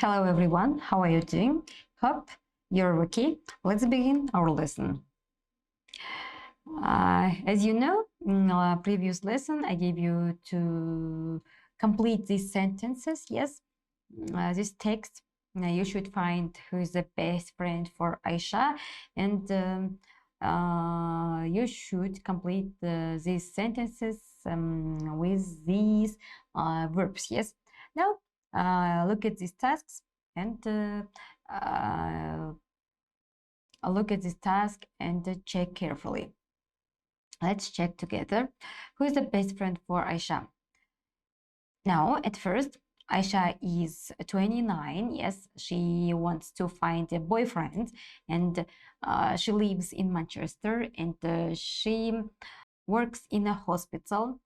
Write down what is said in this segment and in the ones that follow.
Hello everyone, how are you doing? Hope you're okay. Let's begin our lesson. As you know, in our previous lesson, I gave you to complete these sentences. Yes, this text. You should find who is the best friend for Aisha, and you should complete these sentences with these verbs. Yes. Now, look at these tasks and look at this task and check carefully. Let's check together. Who is the best friend for Aisha? Now, at first, Aisha is 29. Yes, she wants to find a boyfriend, and she lives in Manchester, and she works in a hospital.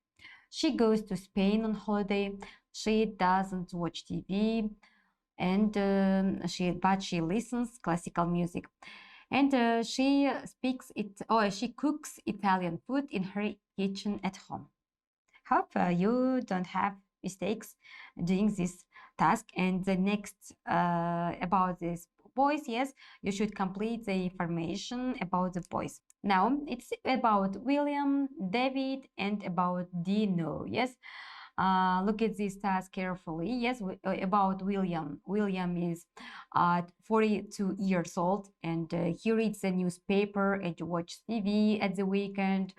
She goes to Spain on holiday. She doesn't watch TV, and but she listens classical music. And she cooks Italian food in her kitchen at home. Hope you don't have mistakes doing this task. And the next about this boys, yes, you should complete the information about the boys. Now it's about William, David, and about Dino. Yes. Look at this task carefully. Yes, about William. William is 42 years old, and he reads the newspaper and watches TV at the weekend.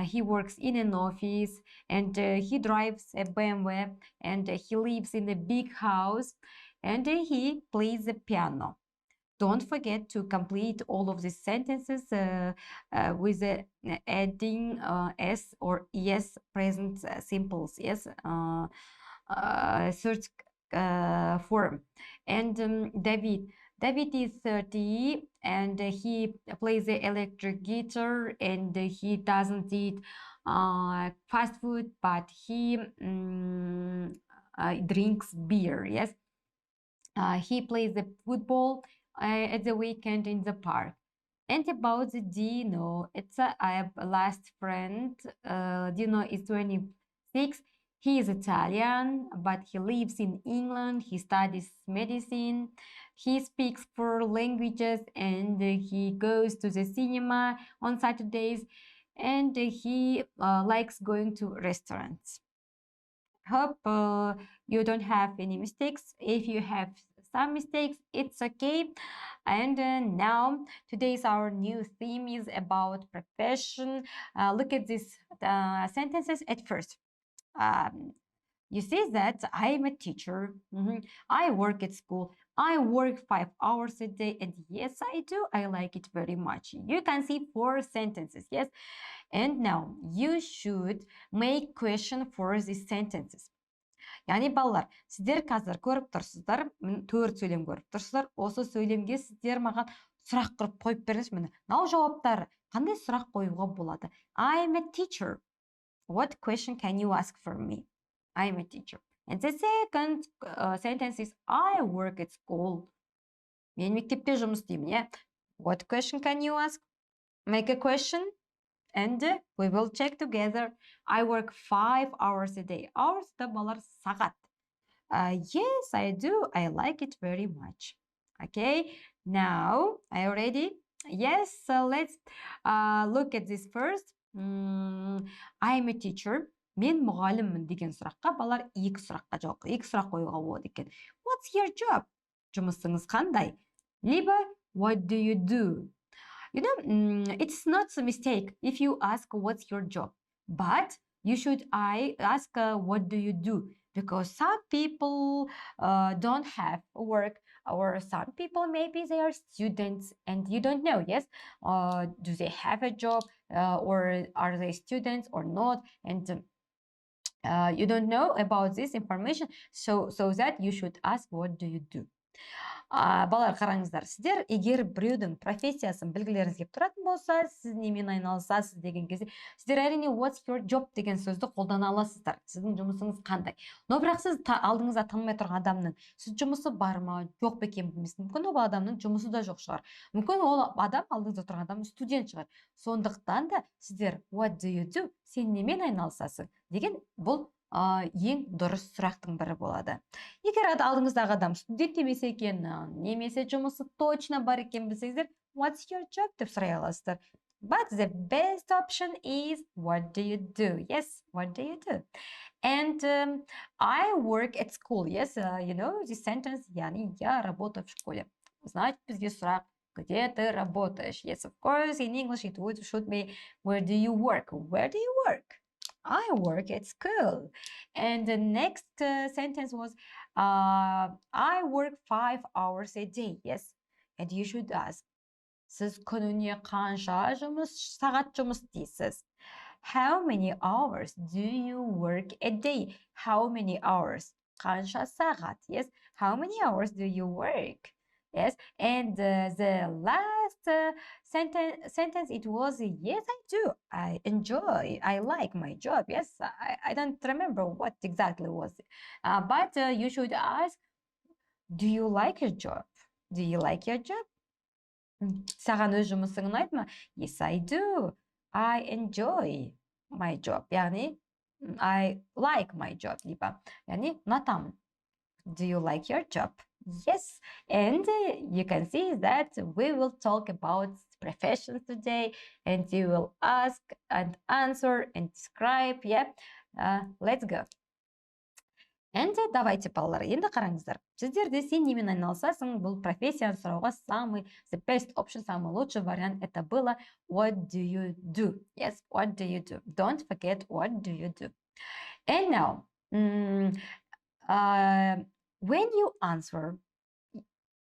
He works in an office, and he drives a BMW, and he lives in a big house, and he plays the piano. Don't forget to complete all of these sentences with adding s or es present simples, yes, search form. And David is 30, and he plays the electric guitar, and he doesn't eat fast food, but he drinks beer. Yes, he plays the football at the weekend in the park. And about the Dino, it's a last friend. Dino is 26. He is Italian, but he lives in England. He studies medicine. He speaks 4 languages, and he goes to the cinema on Saturdays, and he likes going to restaurants. Hope you don't have any mistakes. If you have some mistakes, it's okay. And now today's our new theme is about profession. Look at these sentences at first. You see that I'm a teacher. I work at school. I work 5 hours a day, and yes, I do. I like it very much. You can see 4 sentences. Yes. And now you should make question for these sentences. Яғни балалар, сіздер қазір көріп тұрсыздар, 4 сөйлем көріп тұрсыздар. Осы сөйлемге сіздер маған сұрақ құрып қойып беріңіз. Міне, мынау жауаптары қандай сұрақ қоюға болады? I'm a teacher. What question can you ask for me? I'm a teacher. And the second sentence is I work at school. Мен мектепте жұмыс істеймін, иә? What question can you ask? Make a question. And we will check together. I work 5 hours a day. Hours да балар сағат. Yes, I do. I like it very much. Okay, now are you ready? Yes, so let's look at this first. I'm a teacher. Мен мұғаліммін деген сұраққа балар 2 сұраққа жауап, 2 сұрақ қоюға болады екен. What's your job? Жұмысыңыз қандай? Либо what do you do? You know, it's not a mistake if you ask what's your job, but you should ask what do you do, because some people don't have work, or some people maybe they are students and you don't know. Yes, do they have a job, or are they students or not? And you don't know about this information, so that you should ask what do you do. Балалар, қараңыздар, сіздер егер біреудің профессиясын білгілеріңіз келіп тұратын болса, сіз немен айналысасыз деген кезде, сіздер әрине what's your job деген сөзді қолдана аласыздар. Сіздің жұмысыңыз қандай? Но бірақ сіз алдыңызда танымай тұрған адамның сіз жұмысы бар ма, жоқ па екенін білмейсіз. Мүмкін ол адамның жұмысы да жоқ шығар. Мүмкін ол адам алдыңызда тұрған адам студент шығар. Сондықтан да сіздер what do you do? Сен немен айналысасың деген бұл ең дұрыс сұрақтың бірі болады. Егер алдыңыздағы адам студент емес екен, немесе жұмысы точно бар екен білсеңіздер, what's your job деп сұрай аласыздар. But the best option is what do you do? Yes, what do you do? And I work at school. Yes, you know this sentence, яғни я работаю в школе. Значит, бізге сұрақ, где ты работаешь? Yes, of course, in English it should be, where do you work? Where do you work? I work at school. And the next sentence was, I work 5 hours a day. Yes, and you should ask, сіз күніне қанша сағат жұмыс істейсіз? How many hours do you work a day? How many hours? Қанша сағат? Yes, how many hours do you work? Yes, and the last sentence it was, yes, I do. I enjoy. I like my job. Yes, I don't remember what exactly was it. But you should ask, do you like your job? Do you like your job? Саған өз жұмысың ұнайды ма? Yes, I do. I enjoy my job. яғни I like my job. яғни ұнатамын. Do you like your job? Yes. And you can see that we will talk about professions today, and you will ask and answer and describe. Yeah. Let's go. And давайте, балалар, енді қараңыздар. Сіздерде сен немен айналысасың, бұл профессияны сұрауға the best option, самый лучший вариант это было what do you do? Yes, what do you do? Don't forget what do you do. And now, when you answer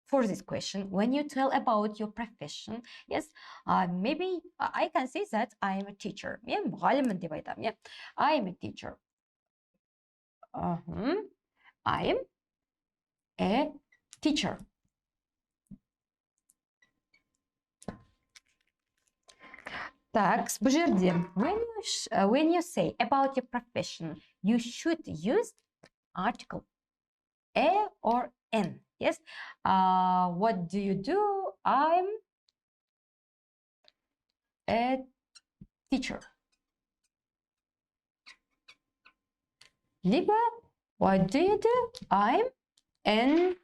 for this question, when you tell about your profession, yes, maybe I can say that I am a teacher. Мен мұғаліммін деп айтамын. Yeah, I am a teacher. I am a teacher. Так, бұл жерде, when you say about your profession, you should use article a or n. Yes. What do you do? I'm a teacher. Либо, what do you do? I'm an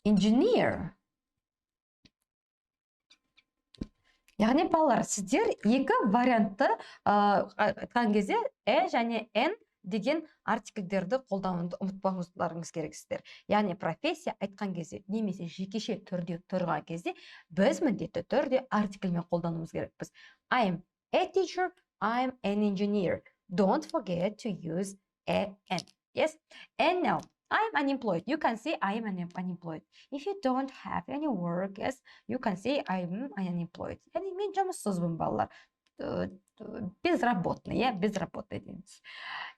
engineer. Яғни, балалар, сіздер екі вариантты айтқан кезде және n деген артикльдерді қолдануды ұмытпаңыздарыңыз керексіздер. Яғни, профессия айтқан кезде, немесе жекеше түрде тұрған кезде, біз міндетті түрде артикльмен қолдануымыз керекпіз. I'm a teacher, I'm an engineer. Don't forget to use an. Yes. And now, I'm unemployed. You can say I'm unemployed. If you don't have any work, yes, you can say I'm unemployed. Яғни, мен жұмыссызбын, балалар. Безработный, yeah, безработный дейміз.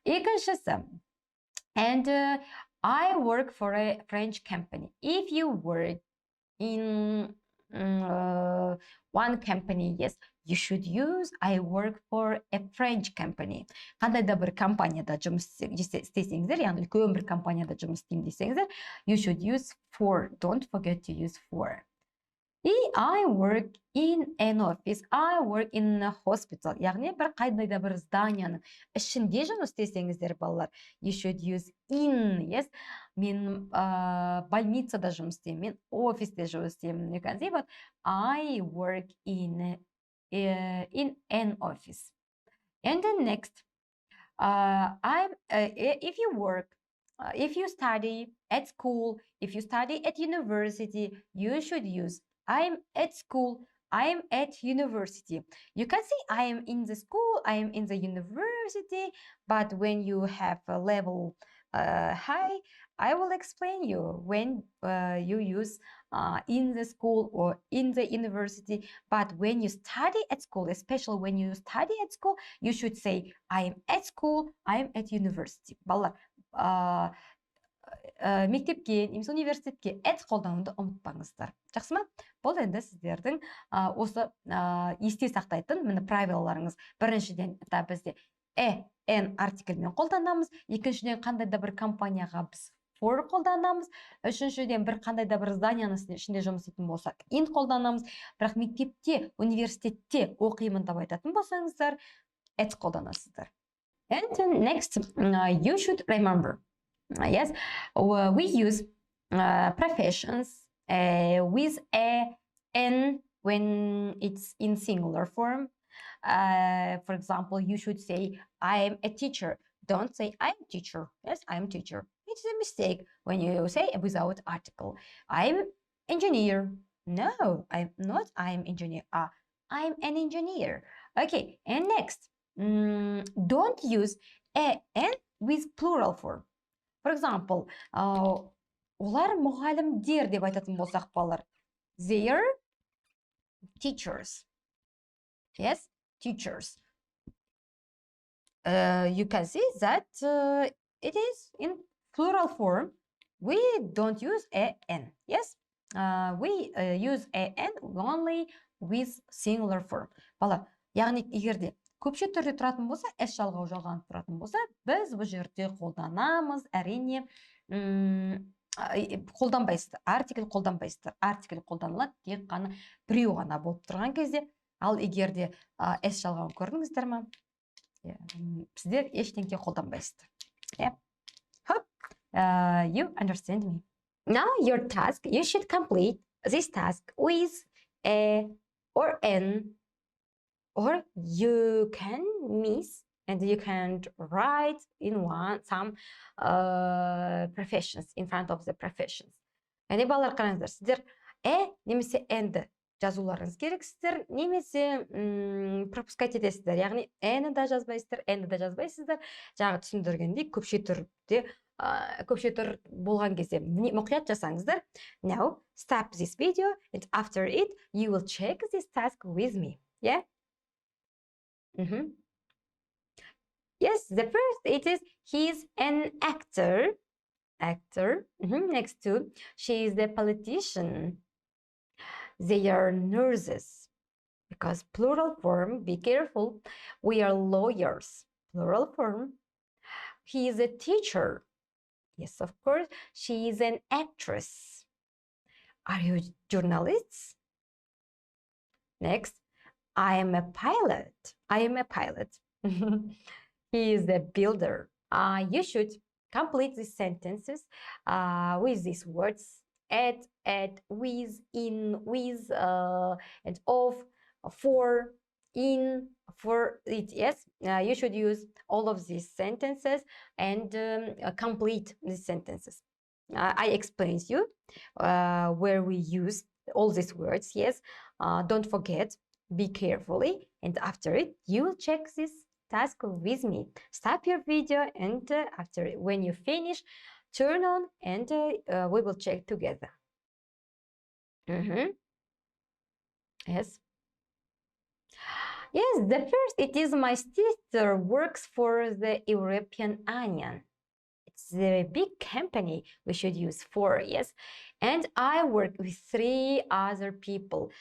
Екіншісі, and I work for a French company. If you work in one company, yes, you should use I work for a French company. Қандай да бір компанияда жұмыс істесеңіздер, яғни үлкен бір компанияда жұмыс істеймін десеңіздер, you should use for. Don't forget to use for. I work in an office. I work in a hospital. Яғни, бір қандай да бір зданияның ішінде жұмыс істесеңіздер, балалар, you should use in. Yes, мен больницада жұмыс істеймін, мен офисте жұмыс істеймін. You can say, but I work in an office. And then next, if you work, if you study at school, if you study at university, you should use I'm at school, I'm at university. You can say I am in the school, I am in the university, but when you have a level high, I will explain you when you use in the school or in the university. But when you study at school, especially when you study at school, you should say I am at school, I am at university. Балалар, мектепке, немесе университетке at қолдануды ұмытпаңыздар. Жақсы ма? Бұл енді сіздердің осы есте сақтайтын правилаларыңыз. Біріншіден, бізде n артикльмен қолданамыз. Екіншіден, қандай да бір компанияға біз for қолданамыз. Үшіншіден, бір қандай да бір зданияның ішінде жұмыс істейтін болсақ, in қолданамыз. Бірақ мектепте, университетте оқимын деп айтатын болсаңыздар, at қолданасыздар. And next, you should remember, yes, we use professions with a n when it's in singular form. For example, you should say, I'm a teacher. Don't say, I'm teacher. Yes, I'm teacher. It's a mistake when you say without article. I'm engineer. No, I'm not. I'm engineer. I'm an engineer. Okay, and next, don't use a n with plural form. For example, олар мұғалімдер деп айтатын болсақ балалар. They are teachers. Yes, teachers. You can see that it is in plural form. We don't use a n. Yes, we use a n only with singular form. Бала, яғни егерде көпше түрде тұратын болса, s жалғау жалғанып тұратын болса, біз бұл жерде қолданамыз, әрине қолданбайсыздар, артикль қолданбайсыздар. Артикль қолданылады тек қана біреу ғана болып тұрған кезде. Ал егерде s жалғауын көрдіңіздер ме? Сіздер ештеңке қолданбайсыздар. Hope you understand me. Now your task, you should complete this task with a or n, or you can miss and you can write in some professions in front of the professions. Яғни балалар қараңыздар, сіздер немесе n-ді жазуларыңыз керексіздер, немесе пропускать етесіздер. Яғни n-ді да жазбайсыздар, n-ді да жазбайсыздар. Жаңа түсіндіргендей көпше түр болған кезде мұқият жасаңыздар. Now stop this video and after it you will check this task with me. Yeah? Yes, the first it is he's an actor. Next to she is the politician. They are nurses. Because plural form, be careful. We are lawyers. Plural form. He is a teacher. Yes, of course. She is an actress. Are you journalists? Next, I am a pilot. He is a builder. You should complete these sentences with these words: at, with, in, with, and of, for, in, for it. Yes, you should use all of these sentences and complete these sentences. I explained you where we use all these words. Yes, don't forget, be carefully, and after it you will check this task with me. Stop your video and after when you finish, turn on and we will check together. Yes. Yes, the first it is my sister works for the European Union. It's a big company we should use for. Yes, and I work with 3 other people.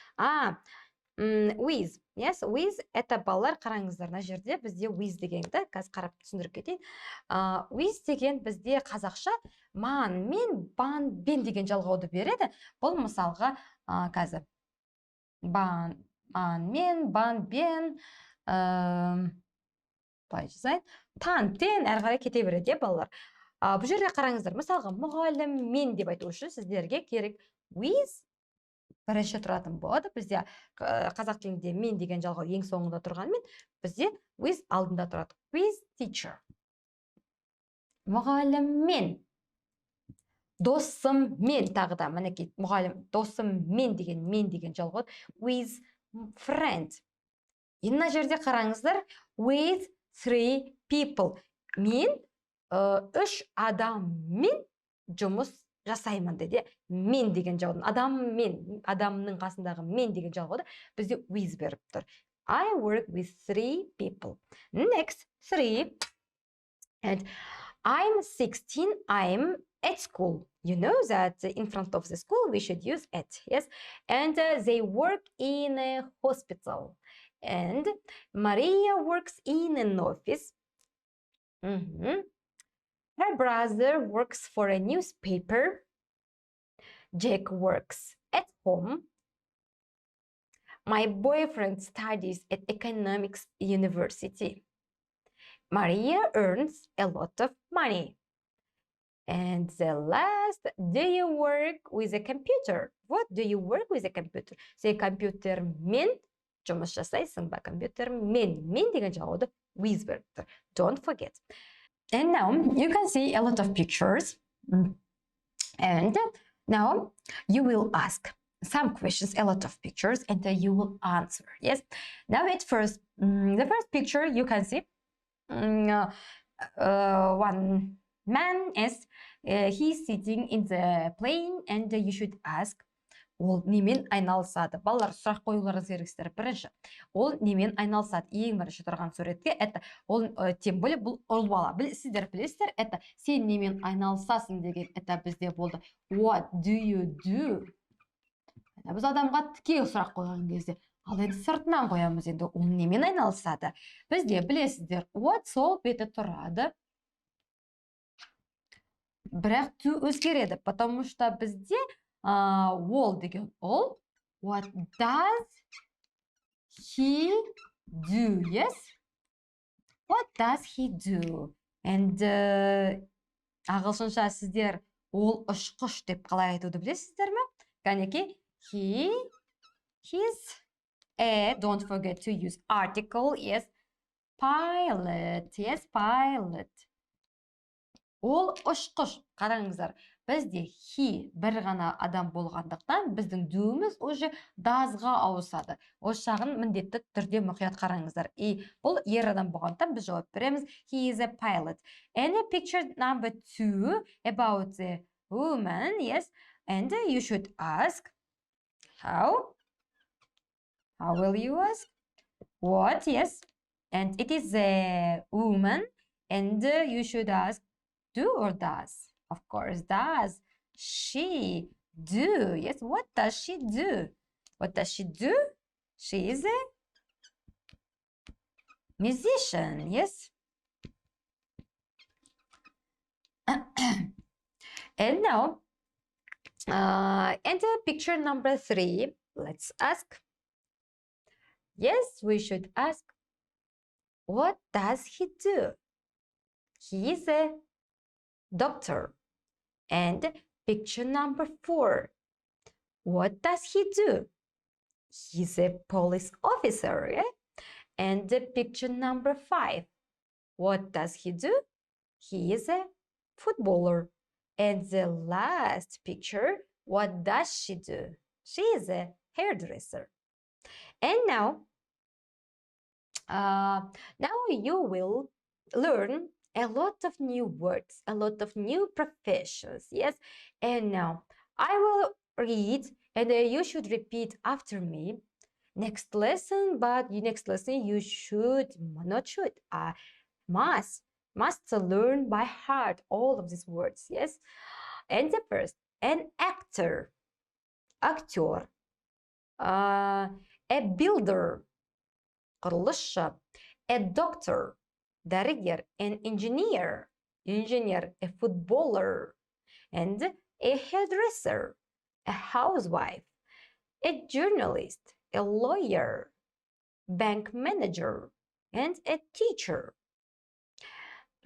With. Yes, with это балалар қараңыздар, мына жерде бізде with дегенді қазір қарап түсіндіріп кетейін. With деген бізде қазақша ман, мен, бан, бен деген жалғауды береді. Бұл мысалға қазір бан, мен, бан, бен, былай жазайын, тан, тен әрі қарай кете береді, балалар. Бұл жерде қараңыздар, мысалға мұғалім мен деп айту үшін сіздерге керек with бірінші тұратын болады. Бізде қазақ тілінде мен деген жалғау ең соңында тұрғанмен, бізде with алдында тұрады. With teacher. Мұғалім мен. Досым мен тағы да, мінекей, мұғалім, досым мен деген жалғау. With friend. Мына жерде қараңыздар, with 3 people. Мен 3 адаммен жұмыс жасаймын деді. Мен деген жалғау. Адамның қасындағы мен деген жалғауды бізде with беріп тұр. I work with 3 people. Next, 3. And I'm 16. I'm at school. You know that in front of the school we should use at. Yes. And they work in a hospital. And Maria works in an office. Her brother works for a newspaper. Jack works at home. My boyfriend studies at economics university. Maria earns a lot of money. And the last, do you work with a computer? What do you work with a computer? Сен компьютермен жұмыс жасайсың ба? Компьютермен. Мен деген жауабы with verb. Don't forget. And now you can see a lot of pictures. And now you will ask some questions, a lot of pictures, and you will answer. Yes. Now at first, the first picture you can see one man is he's sitting in the plane, and you should ask, ол немен айналысады? Балалар, сұрақ қоюларыңыз керексіздер. Бірінші, ол немен айналысады? Ең бірінші тұрған суретке, это ол тем более бұл ұл бала. Сіздер білесіздер, это сен немен айналысасың деген, это бізде болды. What do you do? Біз адамға тіке сұрақ қойған кезде, ал енді сыртынан қоямыз, енді ол немен айналысады? Бізде білесіздер, what сол беті тұрады. Бірақ to өзгереді, потому что бізде ол деген ол. What does he do? Yes? What does he do? And ағылшынша сіздер ол ұшқыш деп қалай айтуды білесіздер ме? Кәнекей, he's a, don't forget to use article, yes, pilot, yes, pilot. Ол ұшқыш, қараңыздар, бізде he бір ғана адам болғандықтан, біздің do'міз уже doesға ауысады. Осы жағын міндетті түрде мұқият қараңыздар. Бұл ер адам болғандықтан біз жауап береміз, he is a pilot. And picture number 2 about the woman, yes, and you should ask, how will you ask? What, yes, and it is a woman, and you should ask, do or does? Of course, does she do? Yes, what does she do? What does she do? She is a musician, yes. And now, and picture number 3, let's ask. Yes, we should ask, what does he do? He is a doctor. And picture number 4, what does he do? He's a police officer, yeah? And picture number 5, what does he do? He is a footballer. And the last picture, what does she do? She is a hairdresser. And now you will learn a lot of new words, a lot of new professions, yes? And now I will read, and you should repeat after me. Next lesson, but next lesson you must learn by heart all of these words, yes? And the first, an actor, actor, a builder, құрылысшы, a doctor, дәрігер, an engineer, a footballer, and a hairdresser, a housewife, a journalist, a lawyer, bank manager, and a teacher.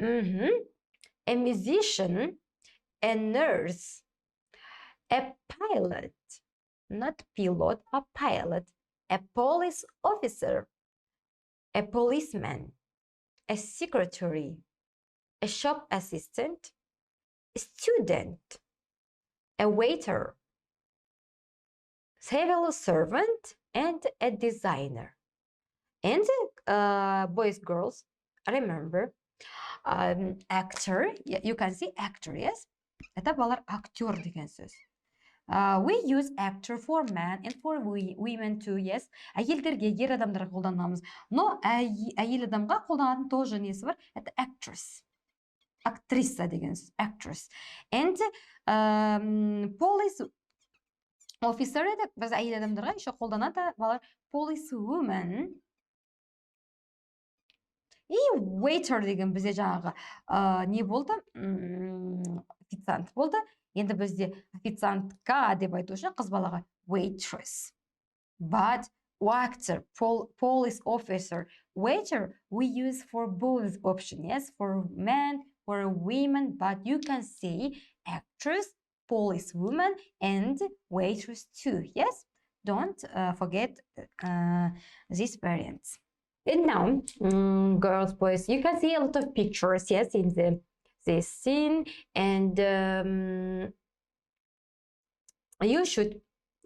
A musician, a nurse, a pilot, not pilot, a pilot, a police officer, a policeman, a secretary, a shop assistant, a student, a waiter, civil servant, and a designer. And boys, girls, remember, actor, you can see actor, yes? Это балар актер деген сөз. We use actor for men and for women too, yes. Әйелдерге, ер адамдарға қолданамыз. Но әйел адамға қолданатын тоже несі бар? Это actress. Актриса деген сөз, actress. And police officer, біз әйел адамдарға еще қолданады балар police woman. И waiter деген бізде жаңағы не болды? Официант болды. Енді бізде официантка деп айту үшін қыз балаға waitress. But actor, police officer. Waiter we use for both option, yes, for men, for women, but you can say actress, policewoman, and waitress too, yes. Don't forget these variants. And now, girls, boys, you can see a lot of pictures, yes, in this scene, and you should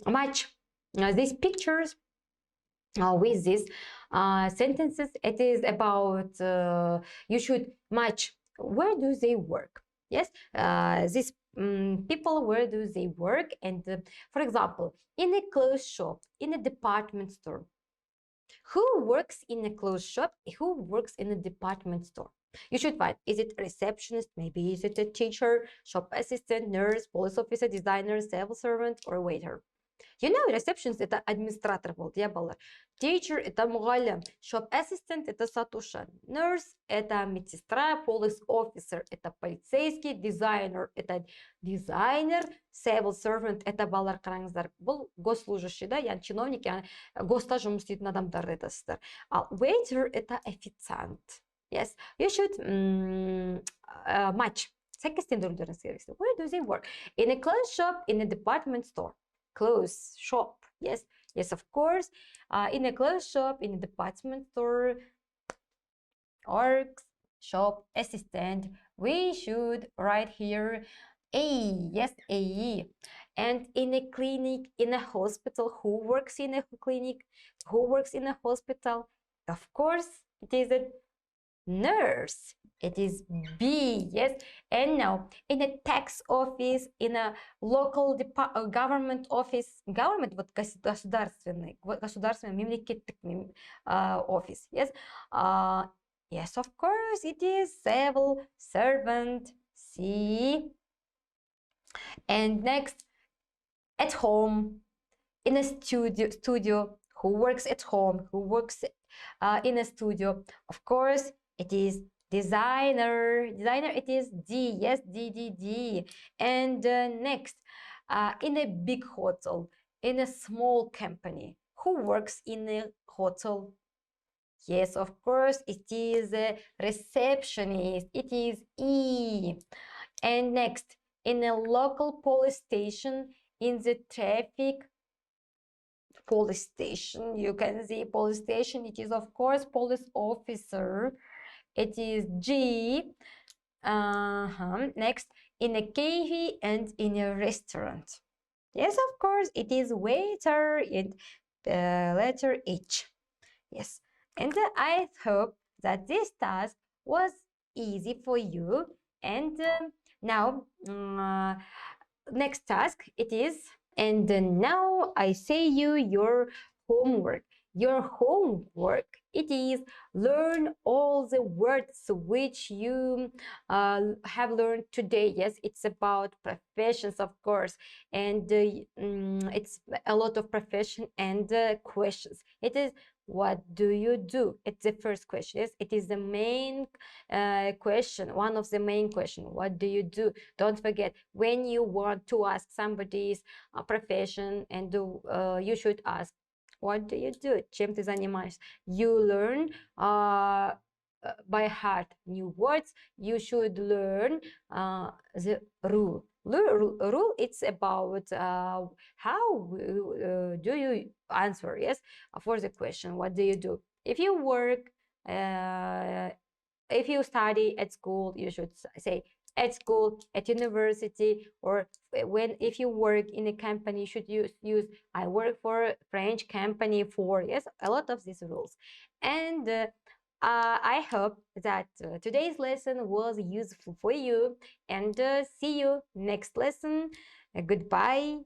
match these pictures with these sentences. It is about you should match where do they work, yes, these people, where do they work, and for example, in a clothes shop, in a department store. Who works in a clothes shop? Who works in a department store? You should find, is it a receptionist? Maybe is it a teacher, shop assistant, nurse, police officer, designer, civil servant, or waiter? You know, receptionist это администратор болды, я балалар. Teacher это мұғалім, shop assistant это сатушы, nurse это медсестра, police officer это полицейский, designer это дизайнер, civil servant это балалар, қараңыздар, бұл госслужащий, да, яғни чиновник, яғни госта жұмыс істейтін адамдар айтасыздар. Ал waiter это официант. Yes, you should match. Сәйкестендірулеріңіз керек. Where do they work? In a clothes shop, in a department store. Clothes shop, yes, yes, of course. In a clothes shop, in a department store, works, shop assistant. We should write here A, yes, A. And in a clinic, in a hospital, who works in a clinic, who works in a hospital? Of course, it is a nurse. It is B, yes. And now, in a tax office, in a local government office, government, вот государственный, мемлекеттік office, yes. Yes, of course, it is civil servant, C. And next, at home, in a studio, who works at home, who works in a studio? Of course, it is designer. Designer, it is D, yes, D. And next, in a big hotel, in a small company, who works in a hotel? Yes, of course, it is a receptionist. It is E. And next, in a local police station, in the traffic police station, you can see police station, it is of course police officer. It is G. Next, in a cafe and in a restaurant. Yes, of course, it is waiter in letter H. Yes, and I hope that this task was easy for you. And now, next task it is, and now I say you your homework. Your homework, it is learn all the words which you have learned today. Yes, it's about professions, of course, and it's a lot of profession and questions. It is, what do you do? It's the first question. Yes, it is the main question, one of the main question. What do you do? Don't forget, when you want to ask somebody's profession, and you should ask, what do you do? Чем ты занимаешься? You learn by heart new words. You should learn the rule. Rule, it's about how do you answer, yes, for the question, what do you do? If you work, if you study at school, you should say at school, at university, or if you work in a company, you should use I work for a French company for, yes, a lot of these rules. And I hope that today's lesson was useful for you, and see you next lesson. Goodbye.